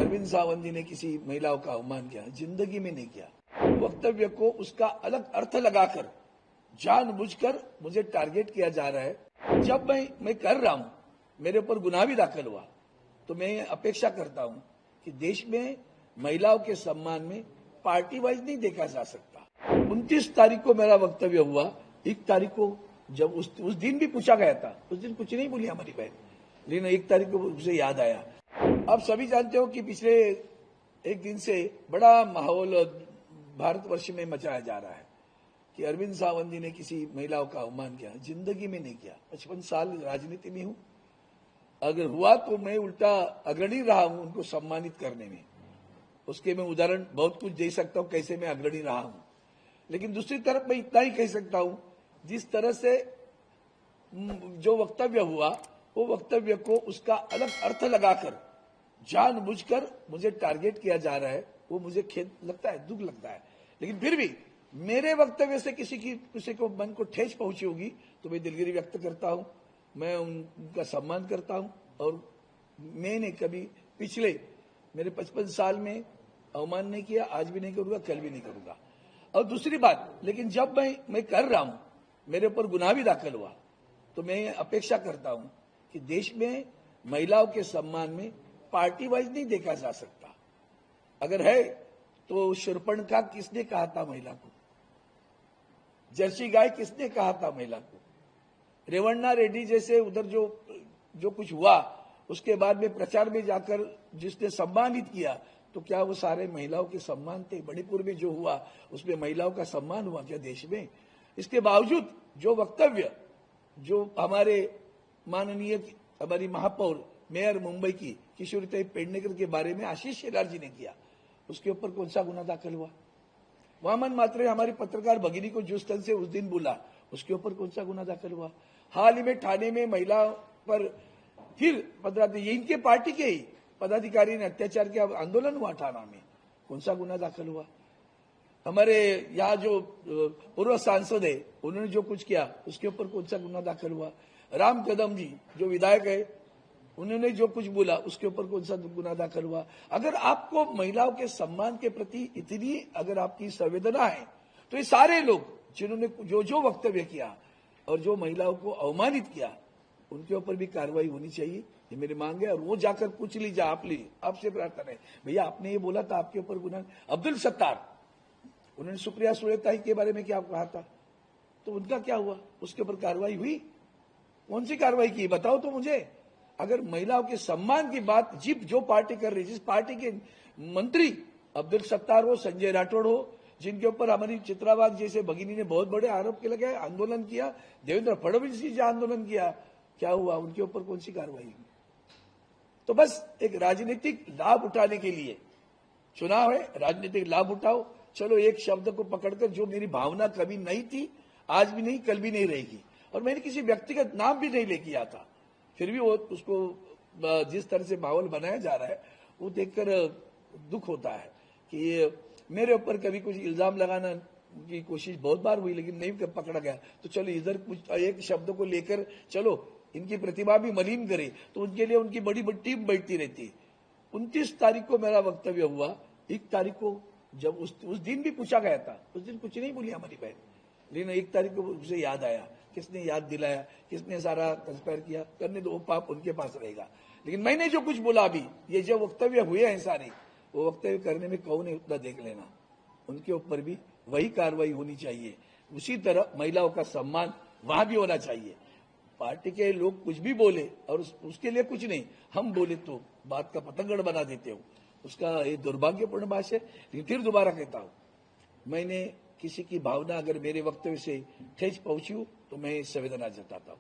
अरविंद सावंत जी ने किसी महिलाओं का अवमान किया, जिंदगी में नहीं किया। वक्तव्य को उसका अलग अर्थ लगाकर जानबूझकर मुझे टारगेट किया जा रहा है। जब मैं कर रहा हूं, मेरे ऊपर गुनाह भी दाखिल हुआ, तो मैं अपेक्षा करता हूं कि देश में महिलाओं के सम्मान में पार्टी वाइज नहीं देखा जा सकता। 29 तारीख को मेरा वक्तव्य हुआ। 1 तारीख को जब उस दिन भी पूछा गया था, उस दिन कुछ नहीं बोली हमारी बहन, लेकिन 1 तारीख को उसे याद आया। आप सभी जानते हो कि पिछले एक दिन से बड़ा माहौल भारतवर्ष में मचाया जा रहा है कि अरविंद सावंत जी ने किसी महिलाओं का अवमान किया, जिंदगी में नहीं किया। 55 साल राजनीति में हूं, अगर हुआ तो मैं उल्टा अग्रणी रहा हूं उनको सम्मानित करने में। उसके मैं उदाहरण बहुत कुछ दे सकता हूं कैसे मैं अग्रणी रहा हूं, लेकिन दूसरी तरफ मैं इतना ही कह सकता हूं, जिस तरह से जो वक्तव्य हुआ, वो वक्तव्य को उसका अलग अर्थ लगाकर जानबूझकर मुझे टारगेट किया जा रहा है, वो मुझे खेद लगता है, दुख लगता है। लेकिन फिर भी मेरे वक्तव्य से किसी को मन को ठेस पहुंची होगी तो मैं दिलगिरी व्यक्त करता हूं, मैं उनका सम्मान करता हूं। और मैंने कभी पिछले मेरे 55 साल में अवमान नहीं किया, आज भी नहीं करूंगा, कल भी नहीं करूंगा। और दूसरी बात, लेकिन जब मैं कर रहा हूं, मेरे ऊपर गुनाह भी दाखिल हुआ, तो मैं अपेक्षा करता हूं कि देश में महिलाओं के सम्मान में पार्टी वाइज नहीं देखा जा सकता। अगर है तो शूर्पणखा किसने कहा था महिला को? जर्सी गाय किसने कहा था महिला को? रेवन्ना रेड्डी जैसे उधर जो कुछ हुआ, उसके बाद में प्रचार में जाकर जिसने सम्मानित किया, तो क्या वो सारे महिलाओं के सम्मान थे? मणिपुर में जो हुआ उसमें महिलाओं का सम्मान हुआ क्या देश में? इसके बावजूद जो वक्तव्य जो हमारे माननीय हमारी महापौर मेयर मुंबई की किशोरीताई पेडणेकर के बारे में आशीष शेलार जी ने किया, उसके ऊपर कौन सा गुना दाखिल हुआ? वामन मात्रे हमारी पत्रकार भगिनी को जिस तरह से उस दिन बोला, उसके ऊपर कौन सा गुना दाखिल हुआ? हाल ही में ठाणे में महिला पर फिर इनके पार्टी के ही पदाधिकारी ने अत्याचार किया, आंदोलन हुआ ठाणा में, कौन सा गुना दाखिल हुआ? हमारे यहाँ जो पूर्व सांसद है उन्होंने जो कुछ किया, उसके ऊपर कौन सा गुना दाखिल हुआ? राम कदम जी जो विधायक है, उन्होंने जो कुछ बोला, उसके ऊपर कौन सा गुना दाखिल हुआ? अगर आपको महिलाओं के सम्मान के प्रति इतनी अगर आपकी संवेदना है, तो ये सारे लोग जिन्होंने जो वक्तव्य किया और जो महिलाओं को अवमानित किया, उनके ऊपर भी कार्रवाई होनी चाहिए, ये मेरी मांग है। और वो जाकर पूछ लीजिए, आपसे प्रार्थना है, भैया आपने ये बोला था, आपके ऊपर गुना। अब्दुल सत्तार, उन्होंने सुप्रिया सुले के बारे में क्या कहा था, तो उनका क्या हुआ? उसके ऊपर कार्रवाई हुई? कौन सी कार्रवाई की बताओ तो मुझे। अगर महिलाओं के सम्मान की बात जो पार्टी कर रही, जिस पार्टी के मंत्री अब्दुल सत्तार हो, संजय राठौड़ हो, जिनके ऊपर हमारी चित्रावाग जैसे भगिनी ने बहुत बड़े आरोप के लगे आंदोलन किया, देवेंद्र फडणवीस जी जो आंदोलन किया, क्या हुआ? उनके ऊपर कौन सी कार्रवाई हुई? तो बस एक राजनीतिक लाभ उठाने के लिए चुनाव है, राजनीतिक लाभ उठाओ। चलो एक शब्द को पकड़कर, जो मेरी भावना कभी नहीं थी, आज भी नहीं, कल भी नहीं रहेगी, और मैंने किसी व्यक्तिगत नाम भी नहीं लेके आया था, फिर भी वो उसको जिस तरह से माहौल बनाया जा रहा है, वो देखकर दुख होता है कि मेरे ऊपर कभी कुछ इल्जाम लगाना की कोशिश बहुत बार हुई, लेकिन नहीं पकड़ा गया। तो चलो इधर कुछ एक शब्द को लेकर चलो इनकी प्रतिभा भी मलिन करे, तो उनके लिए उनकी बड़ी बड़ी टीम बैठती रहती है। 29 तारीख को मेरा वक्तव्य हुआ। 1 तारीख को जब उस दिन भी पूछा गया था, उस दिन कुछ नहीं बोली हमारी बहन, लेकिन 1 तारीख को उसे याद आया। किसने याद दिलाया, किसने सारा कंस्पायर किया, करने दो, वो पाप उनके पास रहेगा। लेकिन मैंने जो कुछ बोला अभी, ये जो वक्तव्य हुए हैं सारे, वो वक्तव्य करने में कौन है उतना देख लेना, उनके ऊपर भी वही कार्रवाई होनी चाहिए। उसी तरह महिलाओं का सम्मान वहां भी होना चाहिए। पार्टी के लोग कुछ भी बोले और उसके लिए कुछ नहीं, हम बोले तो बात का पतंगड़ बना देते हो, उसका ये दुर्भाग्यपूर्ण बात है। लेकिन फिर दोबारा कहता हूं, मैंने किसी की भावना अगर मेरे वक्तव्य से ठेस पहुंची हो तो मैं संवेदना जताता हूं।